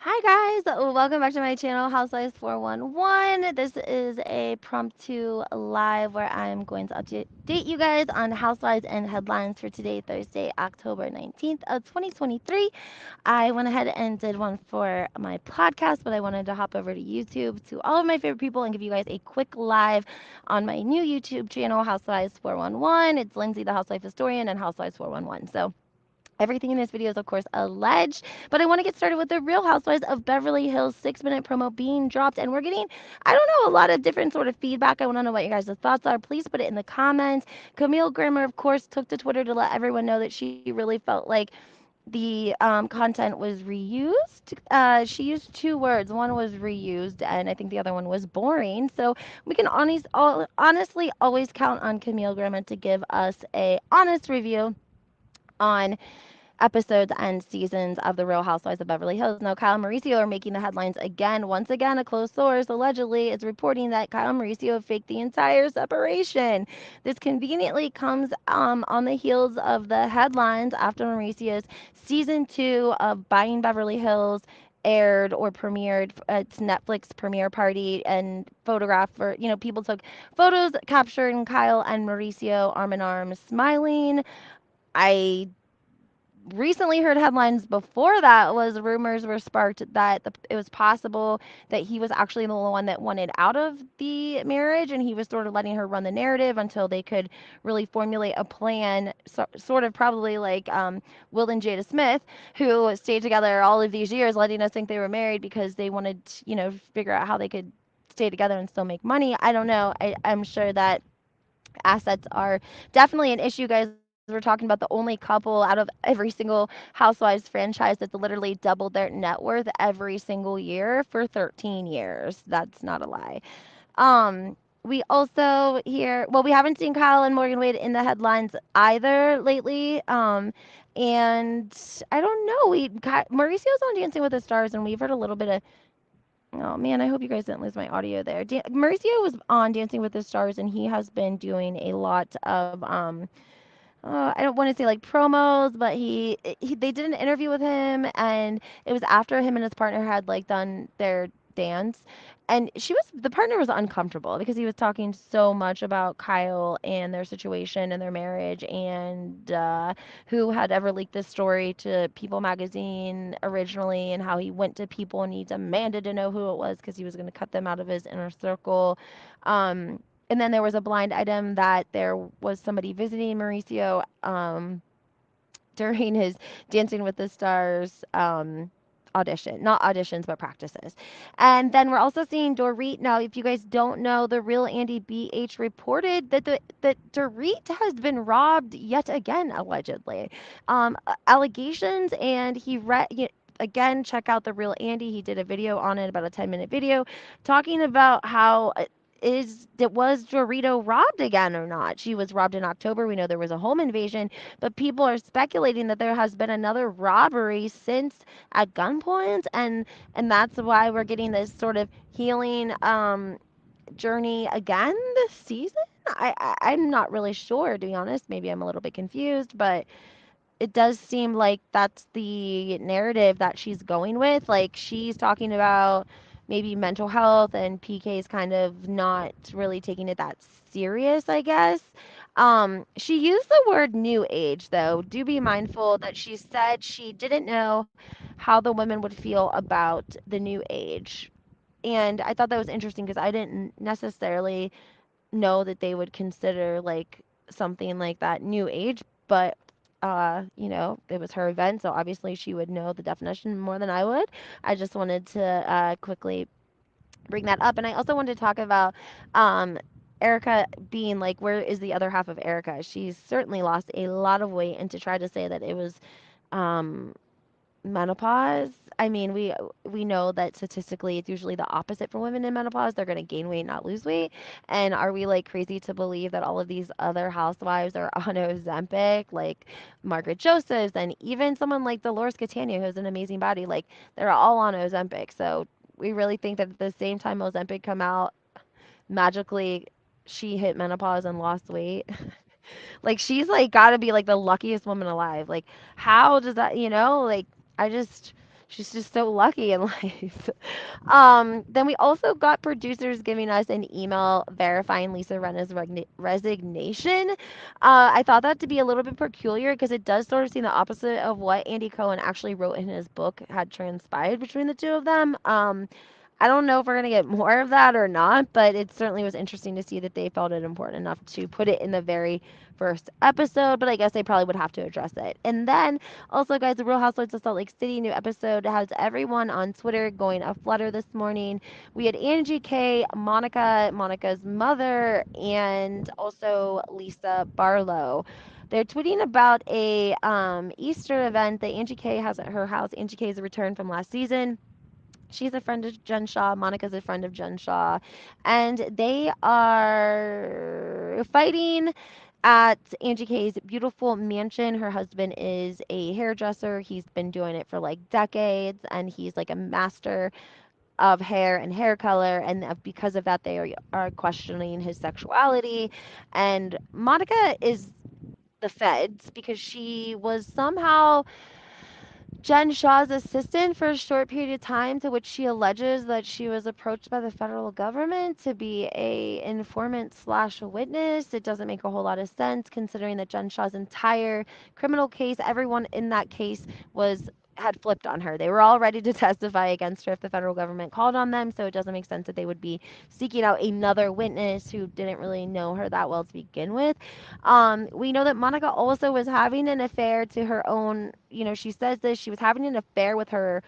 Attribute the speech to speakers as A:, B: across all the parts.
A: Hi guys, welcome back to my channel, Housewives 411. This is a promptu live where I'm going to update you guys on Housewives and headlines for today, Thursday, October 19th of 2023. I went ahead and did one for my podcast, but I wanted to hop over to YouTube to all of my favorite people and give you guys a quick live on my new YouTube channel, Housewives 411. It's Lindsay, the Housewife Historian, and Housewives 411. So everything in this video is, of course, alleged, but I want to get started with the Real Housewives of Beverly Hills 6-minute promo being dropped, and we're getting, I don't know, a lot of different sort of feedback. I want to know what you guys' thoughts are. Please put it in the comments. Camille Grammer, of course, took to Twitter to let everyone know that she really felt like the content was reused. She used two words. One was reused, and I think the other one was boring. So we can honestly always count on Camille Grammer to give us a honest review on episodes and seasons of The Real Housewives of Beverly Hills. Now, Kyle and Mauricio are making the headlines again. Once again, a close source allegedly is reporting that Kyle and Mauricio have faked the entire separation. This conveniently comes on the heels of the headlines after Mauricio's season 2 of Buying Beverly Hills aired or premiered its Netflix premiere party, and photographer, people took photos capturing Kyle and Mauricio arm in arm smiling. I recently heard headlines before that was rumors were sparked that it was possible that he was actually the one that wanted out of the marriage, and he was sort of letting her run the narrative until they could really formulate a plan, sort of probably like Will and Jada Smith, who stayed together all of these years letting us think they were married because they wanted to, figure out how they could stay together and still make money. I don't know. I'm sure that assets are definitely an issue, guys. We're talking about the only couple out of every single Housewives franchise that's literally doubled their net worth every single year for 13 years. That's not a lie. We also hear, well, we haven't seen Kyle and Morgan Wade in the headlines either lately. And I don't know. Mauricio's on Dancing with the Stars, and we've heard a little bit of. Oh man, I hope you guys didn't lose my audio there. Mauricio was on Dancing with the Stars, and he has been doing a lot of I don't want to say like promos, but they did an interview with him, and it was after him and his partner had like done their dance, and the partner was uncomfortable because he was talking so much about Kyle and their situation and their marriage, and who had ever leaked this story to People magazine originally, and how he went to People and he demanded to know who it was because he was going to cut them out of his inner circle. And then there was a blind item that there was somebody visiting Mauricio during his Dancing with the Stars audition, not auditions, but practices. And then we're also seeing Dorit. Now, if you guys don't know, the real Andy BH reported that that Dorit has been robbed yet again, allegedly. Allegations, and again, check out the real Andy. He did a video on it, about a 10-minute video, talking about how was Dorito robbed again or not? She was robbed in October. We know there was a home invasion, but people are speculating that there has been another robbery since at gunpoint, and that's why we're getting this sort of healing journey again this season. I'm not really sure, to be honest. Maybe I'm a little bit confused, but it does seem like that's the narrative that she's going with. Like, she's talking about maybe mental health, and PK's kind of not really taking it that serious, I guess. She used the word new age, though. Do be mindful that she said she didn't know how the women would feel about the new age. And I thought that was interesting because I didn't necessarily know that they would consider like something like that new age, but it was her event, so obviously she would know the definition more than I would. I just wanted to quickly bring that up, and I also wanted to talk about Erica being like, where is the other half of Erica? She's certainly lost a lot of weight, and to try to say that it was um menopause. I mean, we know that statistically it's usually the opposite for women in menopause. They're going to gain weight, not lose weight. And are we like crazy to believe that all of these other housewives are on Ozempic, like Margaret Josephs, and even someone like Dolores Catania, who has an amazing body, like they're all on Ozempic. So we really think that at the same time Ozempic come out, magically she hit menopause and lost weight. Like, she's like got to be like the luckiest woman alive. Like, how does that, like, I just, She's just so lucky in life. Then we also got producers giving us an email verifying Lisa Rinna's resignation. I thought that to be a little bit peculiar because it does sort of seem the opposite of what Andy Cohen actually wrote in his book had transpired between the two of them. I don't know if we're going to get more of that or not, but it certainly was interesting to see that they felt it important enough to put it in the very first episode, but I guess they probably would have to address it. And then also, guys, the Real Housewives of Salt Lake City new episode has everyone on Twitter going aflutter this morning. We had Angie K, Monica, Monica's mother, and also Lisa Barlow. They're tweeting about a Easter event that Angie K has at her house. Angie K is a return from last season. She's a friend of Jen Shaw. Monica's a friend of Jen Shaw. And they are fighting at Angie K's beautiful mansion. Her husband is a hairdresser. He's been doing it for like decades, and he's like a master of hair and hair color. And because of that, they are questioning his sexuality. And Monica is the feds because she was somehow Jen Shaw's assistant for a short period of time, to which she alleges that she was approached by the federal government to be a informant slash witness. It doesn't make a whole lot of sense considering that Jen Shaw's entire criminal case, everyone in that case was had flipped on her. They were all ready to testify against her if the federal government called on them, so it doesn't make sense that they would be seeking out another witness who didn't really know her that well to begin with. We know that Monica also was having an affair to her own, she says this, she was having an affair with her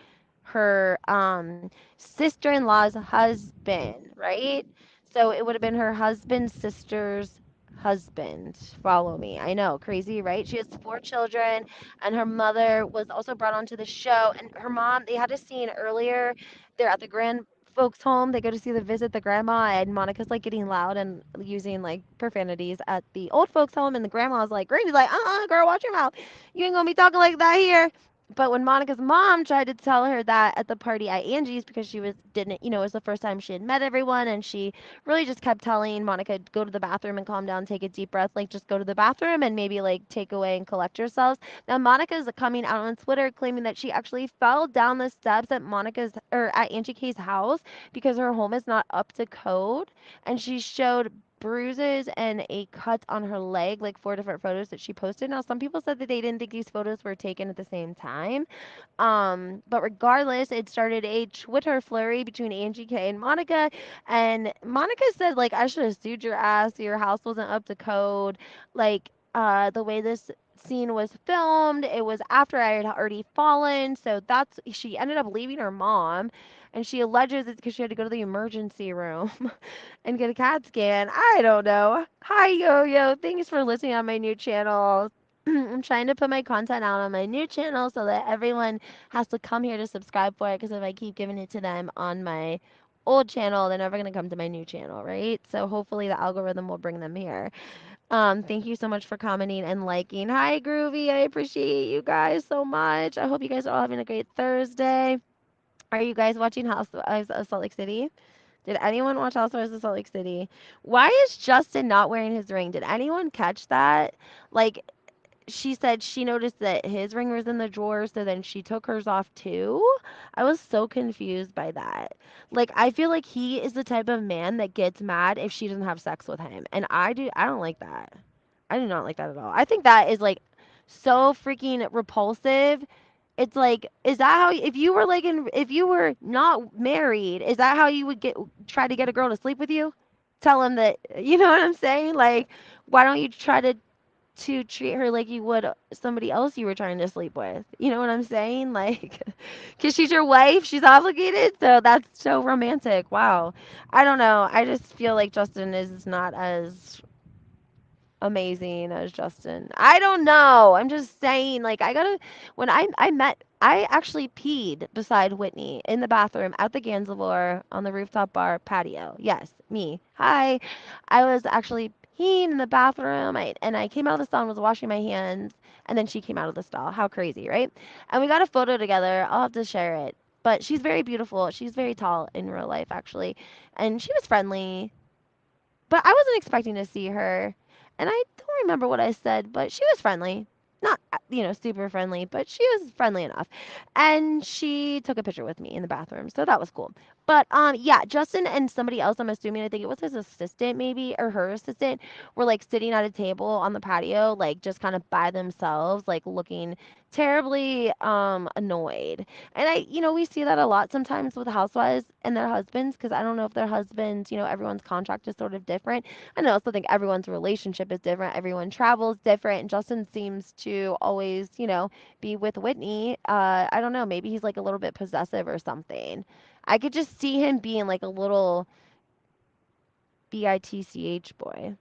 A: sister-in-law's husband, right? So it would have been her husband's sister's husband. Follow me. I know, crazy, right? She has four children, and her mother was also brought onto the show. And her mom, they had a scene earlier. They're at the grand folks' home. They go to see the visit the grandma, and Monica's like getting loud and using like profanities at the old folks' home, and the grandma's like, Grady's like, girl, watch your mouth. You ain't gonna be talking like that here. But when Monica's mom tried to tell her that at the party at Angie's, because she didn't, it was the first time she had met everyone, and she really just kept telling Monica, go to the bathroom and calm down, take a deep breath, like just go to the bathroom and maybe like take away and collect yourselves. Now Monica's coming out on Twitter claiming that she actually fell down the steps at at Angie K's house because her home is not up to code, and she showed bruises and a cut on her leg, like four different photos that she posted. Now, some people said that they didn't think these photos were taken at the same time. But regardless, it started a Twitter flurry between Angie K and Monica. And Monica said, like, I should have sued your ass. Your house wasn't up to code. Like, the way this scene was filmed, it was after I had already fallen. So she ended up leaving her mom. And she alleges it's because she had to go to the emergency room and get a CAT scan. I don't know. Hi, Yo Yo. Thanks for listening on my new channel. I'm trying to put my content out on my new channel so that everyone has to come here to subscribe for it. Because if I keep giving it to them on my old channel, they're never going to come to my new channel, right? So hopefully the algorithm will bring them here. Thank you so much for commenting and liking. Hi, Groovy. I appreciate you guys so much. I hope you guys are all having a great Thursday. Are you guys watching Housewives of Salt Lake City? Did anyone watch Housewives of Salt Lake City? Why is Justin not wearing his ring? Did anyone catch that? Like, she said she noticed that his ring was in the drawer, so then she took hers off too. I was so confused by that. Like, I feel like he is the type of man that gets mad if she doesn't have sex with him. And I don't like that. I do not like that at all. I think that is like so freaking repulsive. It's like, is that how, if you were like if you were not married, is that how you would try to get a girl to sleep with you? Tell him that, you know what I'm saying? Like, why don't you try to treat her like you would somebody else you were trying to sleep with? You know what I'm saying? Like, because she's your wife, she's obligated. So that's so romantic. Wow. I don't know. I just feel like Justin is not as amazing as Justin. I don't know. I'm just saying, like, when I met, I actually peed beside Whitney in the bathroom at the Gansevoort on the rooftop bar patio. Yes, me. Hi. I was actually peeing in the bathroom, and I came out of the stall and was washing my hands, and then she came out of the stall. How crazy, right? And we got a photo together. I'll have to share it. But she's very beautiful. She's very tall in real life, actually. And she was friendly, but I wasn't expecting to see her. And I don't remember what I said, but she was friendly. Not super friendly, but she was friendly enough. And she took a picture with me in the bathroom, so that was cool. But yeah, Justin and somebody else, I'm assuming, I think it was his assistant maybe or her assistant, were like sitting at a table on the patio, like just kind of by themselves, like looking terribly annoyed. And we see that a lot sometimes with housewives and their husbands, because I don't know if their husbands, everyone's contract is sort of different. And I also think everyone's relationship is different. Everyone travels different. And Justin seems to always, be with Whitney. I don't know. Maybe he's like a little bit possessive or something. I could just see him being like a little bitch boy.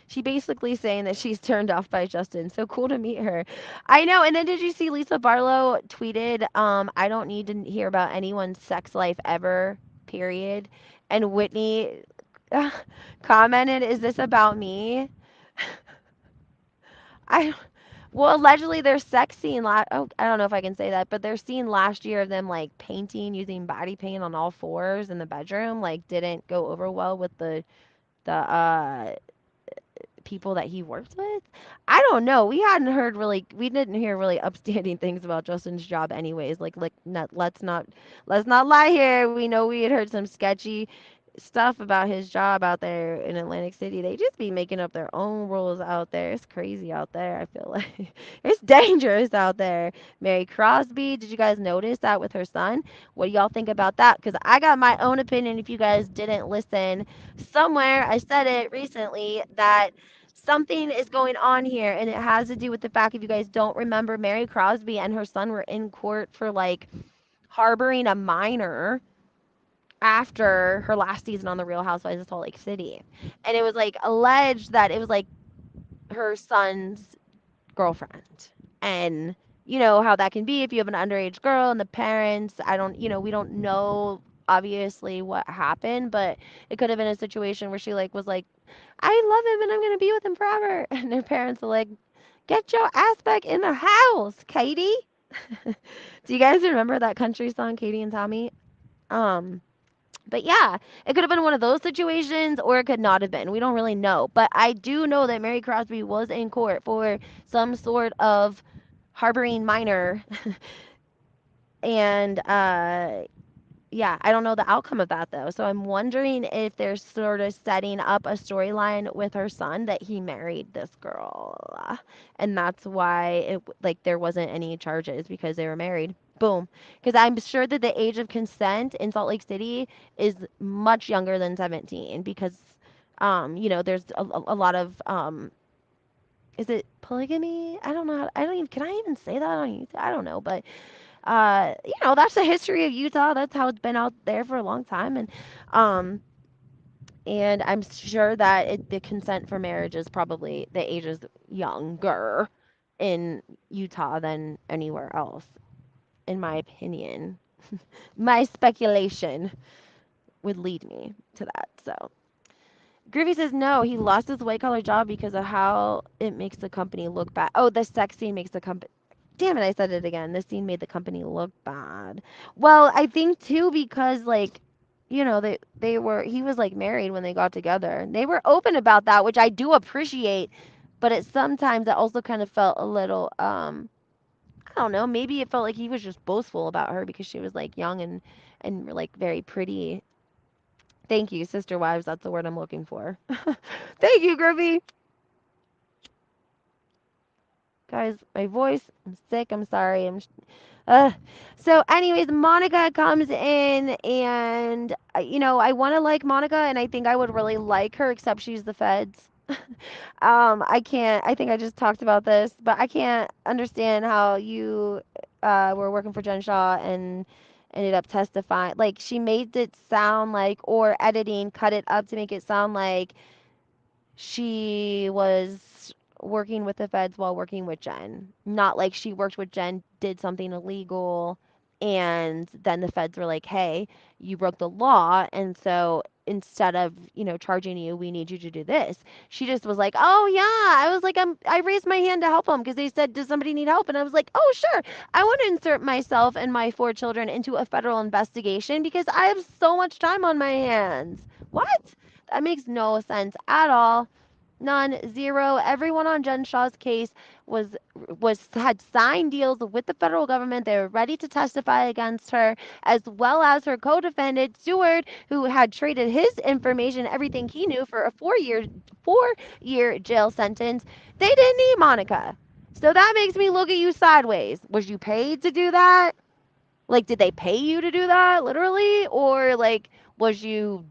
A: She basically saying that she's turned off by Justin. So cool to meet her. I know. And then did you see Lisa Barlow tweeted, I don't need to hear about anyone's sex life ever, period. And Whitney commented, is this about me? I well, allegedly their sex scene oh, I don't know if I can say that, but their scene last year of them like painting using body paint on all fours in the bedroom like didn't go over well with the people that he works with. I don't know. We didn't hear really upstanding things about Justin's job anyways. Like let's not lie here. We know we had heard some sketchy stuff about his job out there in Atlantic City. They just be making up their own rules out there. It's crazy out there. I feel like it's dangerous out there. Mary Crosby, did you guys notice that with her son? What do y'all think about that? Because I got my own opinion. If you guys didn't listen, somewhere I said it recently that something is going on here, and it has to do with the fact, if you guys don't remember, Mary Crosby and her son were in court for like harboring a minor after her last season on the Real Housewives of Salt Lake City. And it was like alleged that it was like her son's girlfriend. And you know how that can be if you have an underage girl and the parents, we don't know obviously what happened, but it could have been a situation where she like was like, I love him and I'm gonna be with him forever. And their parents are like, get your ass back in the house, Katie. Do you guys remember that country song, Katie and Tommy? Um, but yeah, it could have been one of those situations or it could not have been. We don't really know. But I do know that Mary Crosby was in court for some sort of harboring minor. And yeah, I don't know the outcome of that though. So I'm wondering if they're sort of setting up a storyline with her son that he married this girl. And that's why like there wasn't any charges because they were married. Boom. Because I'm sure that the age of consent in Salt Lake City is much younger than 17 because there's a lot of is it polygamy? I don't know. I don't even, can I even say that on YouTube? I don't know, but that's the history of Utah. That's how it's been out there for a long time, um, and I'm sure that the consent for marriage is probably the age is younger in Utah than anywhere else, in my opinion. My speculation would lead me to that. So Groovy says no, he lost his white collar job because of how it makes the company look bad. Oh, the sex scene makes the company. Damn it, I said it again. This scene made the company look bad. Well, I think too because like, he was like married when they got together. They were open about that, which I do appreciate, but sometimes it also kind of felt a little I don't know, maybe it felt like he was just boastful about her because she was like young and like very pretty. Thank you, sister wives. That's the word I'm looking for. Thank you, Groovy. Guys, my voice, I'm sick. I'm sorry. Uh, so, anyways, Monica comes in, and I want to like Monica, and I think I would really like her, except she's the feds. I can't. I think I just talked about this, but I can't understand how you were working for Jen Shaw and ended up testifying. Like she made it sound like, or editing cut it up to make it sound like she was working with the feds while working with Jen. Not like she worked with Jen, did something illegal, and then the feds were like, hey, you broke the law. And so instead of, charging you, we need you to do this. She just was like, oh, yeah. I was like, I raised my hand to help them because they said, does somebody need help? And I was like, oh, sure. I want to insert myself and my 4 children into a federal investigation because I have so much time on my hands. What? That makes no sense at all. None, zero. Everyone on Jen Shaw's case was had signed deals with the federal government. They were ready to testify against her, as well as her co-defendant Stewart, who had traded his information, everything he knew, for a four-year jail sentence. They didn't need Monica, so that makes me look at you sideways. Was you paid to do that? Like, did they pay you to do that, literally, or like was you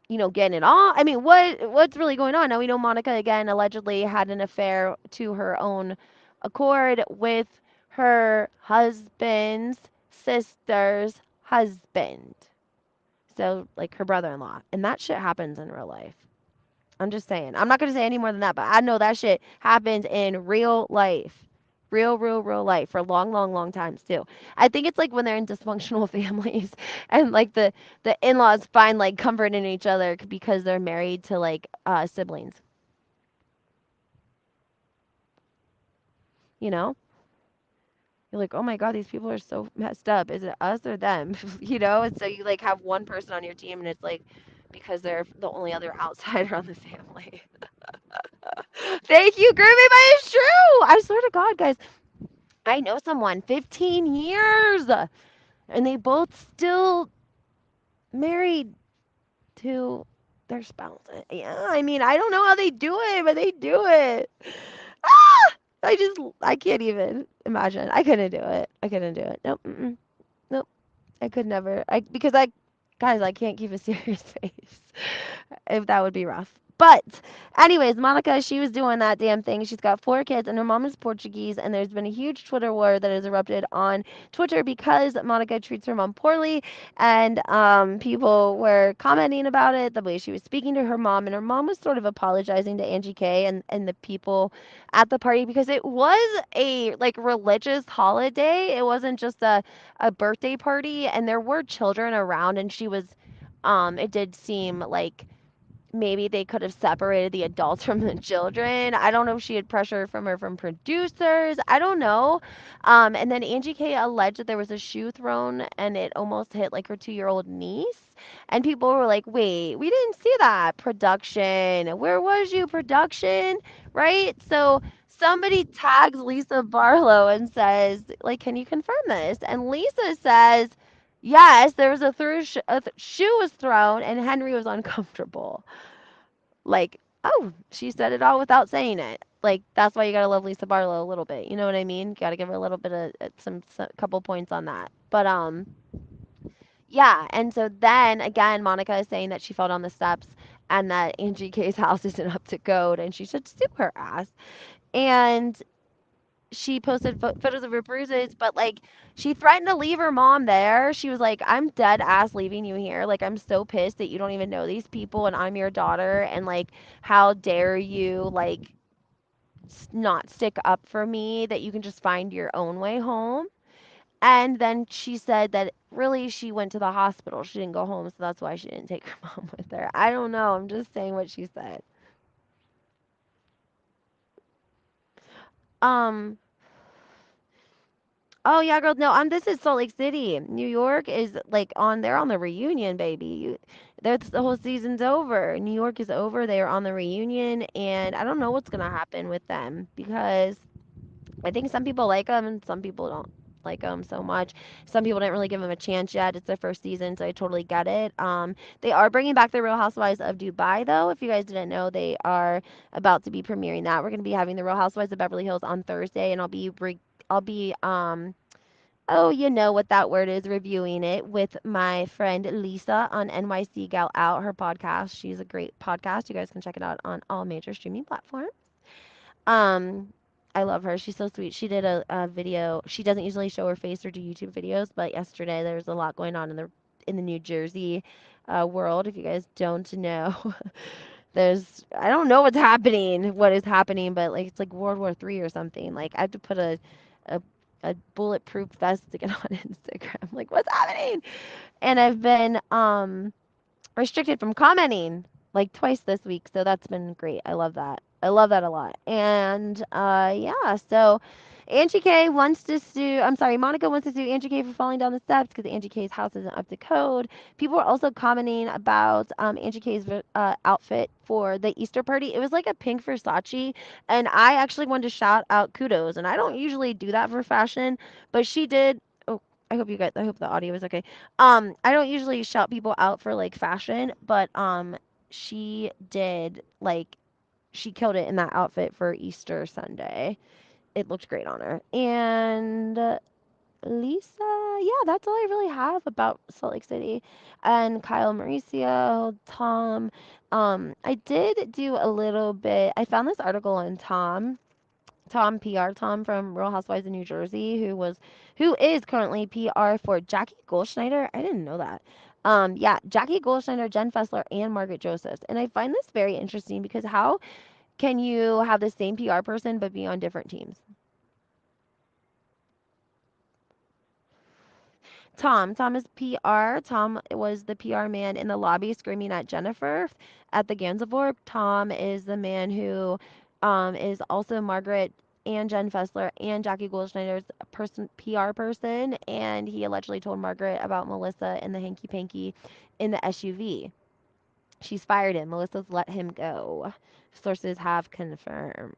A: getting it all? I mean, what's really going on? Now we know Monica again allegedly had an affair to her own accord with her husband's sister's husband. So like her brother-in-law. And that shit happens in real life. I'm just saying. I'm not going to say any more than that, but I know that shit happens in real life. Real life for long, long, long times too. I think it's like when they're in dysfunctional families and like the in-laws find like comfort in each other because they're married to like siblings, you know? You're like, "Oh my God, these people are so messed up. Is it us or them?" And so you like have one person on your team and it's like because they're the only other outsider on the family. Thank you, Groovy, but it's true. I swear to God, guys. I know someone 15 years and they both still married to their spouse. Yeah, I mean, I don't know how they do it, but they do it. Ah! I can't even imagine. I couldn't do it. I couldn't do it. Nope. Mm-mm. Nope. I could never. Guys, I can't keep a serious face. If that would be rough. But, anyways, Monica, she was doing that damn thing. She's got 4 kids, and her mom is Portuguese. And there's been a huge Twitter war that has erupted on Twitter because Monica treats her mom poorly. And people were commenting about it, the way she was speaking to her mom. And her mom was sort of apologizing to Angie K and the people at the party because it was a like religious holiday. It wasn't just a birthday party, and there were children around, and it did seem like maybe they could have separated the adults from the children. I don't know if she had pressure from producers. I don't know. And then Angie K alleged that there was a shoe thrown and it almost hit like her 2-year-old niece. And people were like, wait, we didn't see that. Production. Where was you, production? Right? So somebody tags Lisa Barlow and says, like, can you confirm this? And Lisa says, yes, there was shoe was thrown and Henry was uncomfortable. Like, oh, she said it all without saying it. Like, that's why you gotta love Lisa Barlow a little bit. You know what I mean? Gotta give her a little bit of some couple points on that. But yeah. And so then again, Monica is saying that she fell down the steps and that Angie K's house isn't up to code and she should sue her ass. And she posted photos of her bruises, but like she threatened to leave her mom there. She was like, I'm dead ass leaving you here. Like, I'm so pissed that you don't even know these people and I'm your daughter. And like, how dare you, like, not stick up for me, that you can just find your own way home. And then she said that really she went to the hospital. She didn't go home, so that's why she didn't take her mom with her. I don't know. I'm just saying what she said. Um, Oh yeah, girl. No, this is Salt Lake City. New York is like they're on the reunion, baby. That's the whole season's over. New York is over. They are on the reunion, and I don't know what's gonna happen with them because I think some people like them and some people don't like them so much. Some people didn't really give them a chance yet. It's their first season, so I totally get it. They are bringing back the Real Housewives of Dubai, though. If you guys didn't know, they are about to be premiering that. We're gonna be having the Real Housewives of Beverly Hills on Thursday, and I'll be oh, you know what that word is, reviewing it with my friend Lisa on NYC Gal Out, her podcast. She's a great podcast. You guys can check it out on all major streaming platforms. Um, I love her. She's so sweet. She did a video. She doesn't usually show her face or do YouTube videos, but yesterday there was a lot going on in the New Jersey world. If you guys don't know, I don't know what is happening, but like it's like World War III or something. Like I have to put a a bulletproof vest to get on Instagram. Like what's happening? And I've been restricted from commenting like twice this week, so that's been great. I love that. I love that a lot. And yeah, so Angie K wants to sue. I'm sorry, Monica wants to sue Angie K for falling down the steps because Angie K's house isn't up to code. People were also commenting about Angie K's outfit for the Easter party. It was like a pink Versace, and I actually wanted to shout out kudos. And I don't usually do that for fashion, but she did. Oh, I hope you guys. I hope the audio is okay. I don't usually shout people out for like fashion, but she did like she killed it in that outfit for Easter Sunday. It looked great on her. And Lisa, yeah, that's all I really have about Salt Lake City. And Kyle Mauricio, Tom. I did do a little bit. I found this article on Tom PR Tom from Real Housewives of New Jersey, who is currently PR for Jackie Goldschneider. I didn't know that. Yeah, Jackie Goldschneider, Jen Fessler, and Margaret Josephs. And I find this very interesting because how can you have the same PR person but be on different teams? Tom is PR. Tom was the PR man in the lobby screaming at Jennifer at the Gansevoort. Tom is the man who is also Margaret and Jen Fessler and Jackie Goldschneider's PR person, and he allegedly told Margaret about Melissa and the hanky panky in the SUV. She's fired him. Melissa's let him go. Sources have confirmed,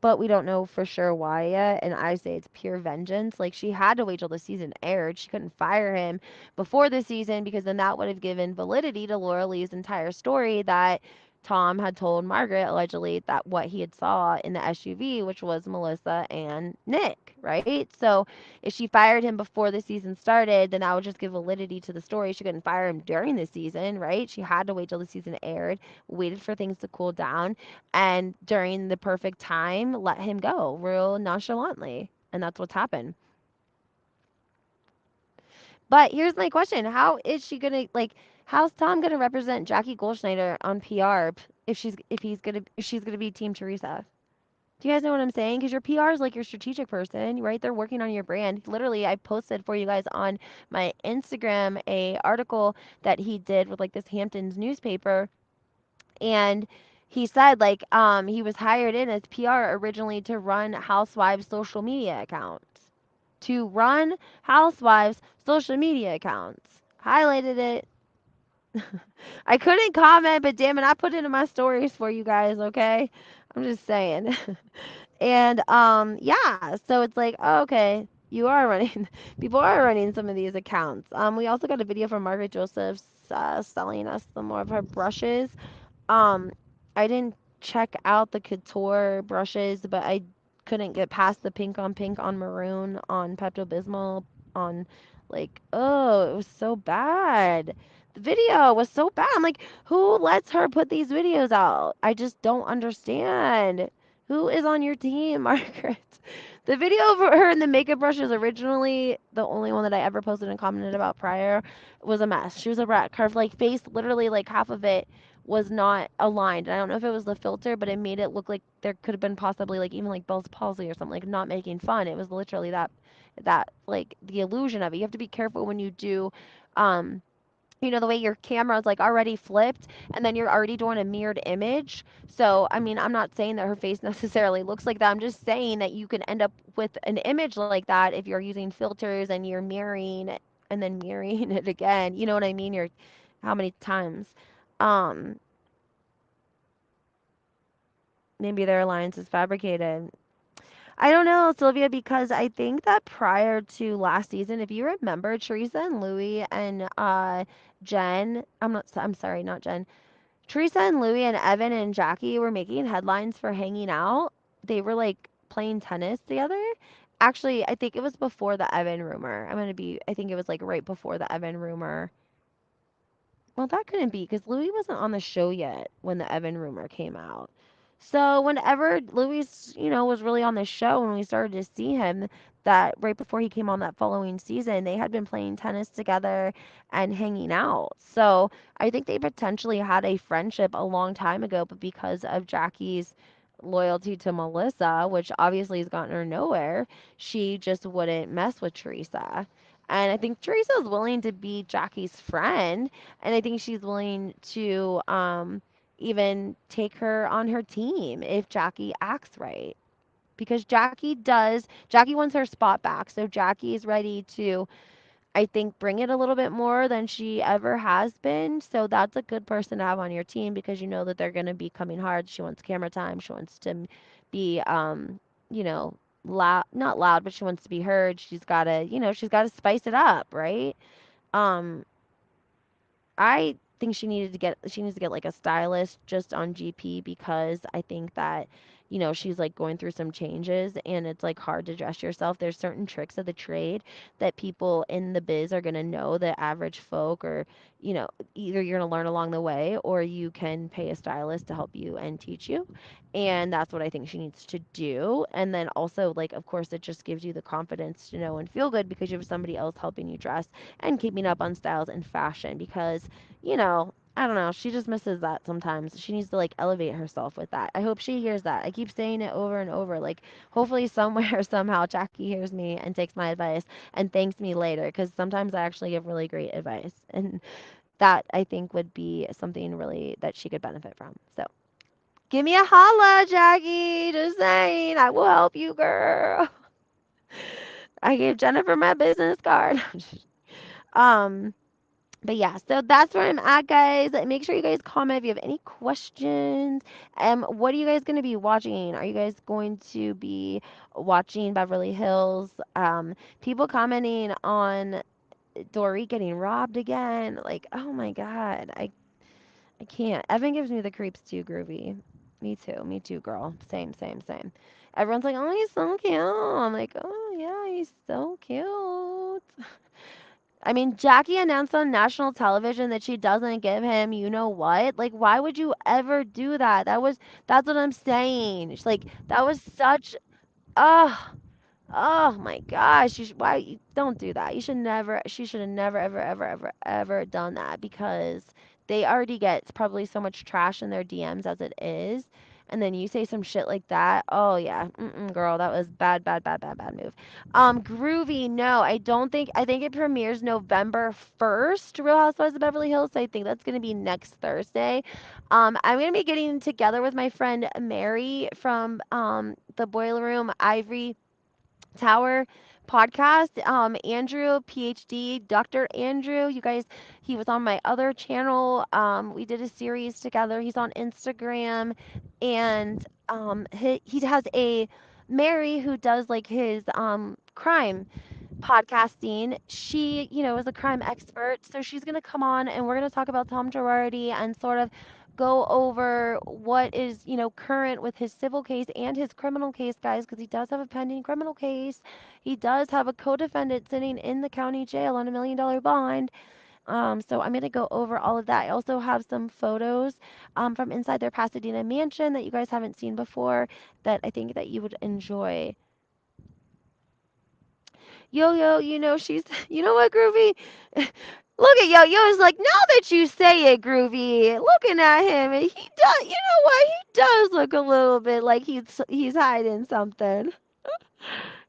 A: but we don't know for sure why yet. And I say it's pure vengeance. Like she had to wait till the season aired. She couldn't fire him before the season because then that would have given validity to Laura Lee's entire story that Tom had told Margaret allegedly that what he had saw in the SUV, which was Melissa and Nick, right? So if she fired him before the season started, then that would just give validity to the story. She couldn't fire him during the season, right? She had to wait till the season aired, waited for things to cool down, and during the perfect time let him go real nonchalantly, and that's what's happened. But here's my question: how is she gonna like how's Tom gonna represent Jackie Goldschneider on PR if she's gonna be Team Teresa? Do you guys know what I'm saying? Because your PR is like your strategic person, right? They're working on your brand. Literally, I posted for you guys on my Instagram a article that he did with like this Hamptons newspaper, and he said like he was hired in as PR originally to run Housewives social media accounts. To run Housewives social media accounts. Highlighted it. I couldn't comment, but damn it, I put it in my stories for you guys, okay? I'm just saying. And yeah, so it's like, oh, okay, you are running people are running some of these accounts. We also got a video from Margaret Josephs selling us some more of her brushes. Um, I didn't check out the couture brushes, but I couldn't get past the pink on maroon on Pepto Bismol on like, oh, it was so bad. The video was so bad. I'm like, who lets her put these videos out? I just don't understand. Who is on your team, Margaret? The video of her and the makeup brushes originally, the only one that I ever posted and commented about prior, was a mess. She was a wreck. Her like face, literally like half of it was not aligned. I don't know if it was the filter, but it made it look like there could have been possibly like even like Bell's palsy or something. Like not making fun. It was literally that like the illusion of it. You have to be careful when you do um the way your camera is like already flipped and then you're already doing a mirrored image. So, I mean, I'm not saying that her face necessarily looks like that. I'm just saying that you can end up with an image like that if you're using filters and you're mirroring it and then mirroring it again. You know what I mean? You're how many times? Um, Maybe their alliance is fabricated. I don't know, Sylvia, because I think that prior to last season, if you remember, Teresa and Louis and Jen, I'm sorry, not Jen. Teresa and Louis and Evan and Jackie were making headlines for hanging out. They were like playing tennis together. Actually, I think it was before the Evan rumor. I think it was like right before the Evan rumor. Well, that couldn't be because Louis wasn't on the show yet when the Evan rumor came out. So whenever Louis, was really on the show and we started to see him, that right before he came on that following season, they had been playing tennis together and hanging out. So I think they potentially had a friendship a long time ago, but because of Jackie's loyalty to Melissa, which obviously has gotten her nowhere, she just wouldn't mess with Teresa. And I think Teresa is willing to be Jackie's friend, and I think she's willing to, even take her on her team if Jackie acts right. Because Jackie wants her spot back. So Jackie is ready to, I think, bring it a little bit more than she ever has been. So that's a good person to have on your team because you know that they're going to be coming hard. She wants camera time. She wants to be, you know, loud, not loud, but she wants to be heard. She's got to spice it up, right? Um, I think she needs to get like a stylist just on GP because I think that she's like going through some changes and it's like hard to dress yourself. There's certain tricks of the trade that people in the biz are going to know that average folk or either you're going to learn along the way or you can pay a stylist to help you and teach you. And that's what I think she needs to do. And then also like of course it just gives you the confidence to know and feel good because you have somebody else helping you dress and keeping up on styles and fashion because, I don't know, she just misses that sometimes. She needs to like elevate herself with that. I hope she hears that. I keep saying it over and over. Like, hopefully, somewhere, somehow, Jackie hears me and takes my advice and thanks me later because sometimes I actually give really great advice. And that I think would be something really that she could benefit from. So, give me a holla, Jackie. Just saying, I will help you, girl. I gave Jennifer my business card. um, But yeah, so that's where I'm at, guys. Make sure you guys comment if you have any questions. What are you guys going to be watching? Are you guys going to be watching Beverly Hills? People commenting on Dory getting robbed again. Like, oh my God, I can't. Evan gives me the creeps too, Groovy. Me too, girl. Same, same, same. Everyone's like, oh, he's so cute. I'm like, oh yeah, he's so cute. I mean, Jackie announced on national television that she doesn't give him, you know what? Like, why would you ever do that? That's what I'm saying. It's like, that was such, ugh. Oh my gosh, why you don't do that. She should have never, ever, ever, ever, ever done that because they already get probably so much trash in their DMs as it is. And then you say some shit like that. Oh yeah, girl, that was bad, bad, bad, bad, bad move. Groovy, no, I think it premieres November 1st, Real Housewives of Beverly Hills. So I think that's gonna be next Thursday. I'm gonna be getting together with my friend Mary from the Boiler Room Ivory Tower podcast. Andrew, PhD, Dr. Andrew, you guys, he was on my other channel. We did a series together. He's on Instagram, and he has a Mary who does like his crime podcasting. She, is a crime expert. So she's going to come on and we're going to talk about Tom Girardi and sort of go over what is, current with his civil case and his criminal case, guys, because he does have a pending criminal case. He does have a co-defendant sitting in the county jail on $1 million bond. So I'm going to go over all of that. I also have some photos from inside their Pasadena mansion that you guys haven't seen before that I think that you would enjoy. Yo, you know what, Groovy? Look at Yo. Is like, now that you say it, Groovy, looking at him, and he does, you know what? He does look a little bit like he's hiding something.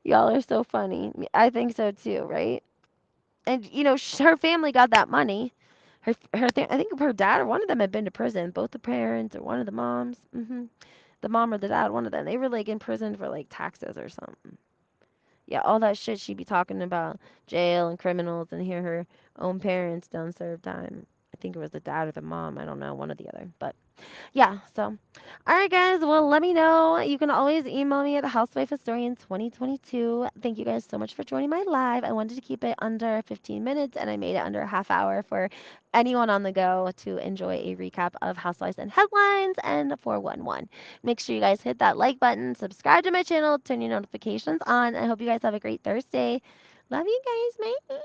A: Y'all are so funny. I think so too, right? And her family got that money. I think her dad or one of them had been to prison. Both the parents or one of the moms. The mom or the dad, one of them. They were like in prison for like taxes or something. Yeah, all that shit she'd be talking about jail and criminals, and here her own parents don't serve time. I think it was the dad or the mom. I don't know, one or the other. But yeah, so all right, guys. Well, let me know. You can always email me at housewifehistorian2022. Thank you guys so much for joining my live. I wanted to keep it under 15 minutes, and I made it under a half hour for anyone on the go to enjoy a recap of Housewives and headlines and 411. Make sure you guys hit that like button, subscribe to my channel, turn your notifications on. I hope you guys have a great Thursday. Love you guys, mate.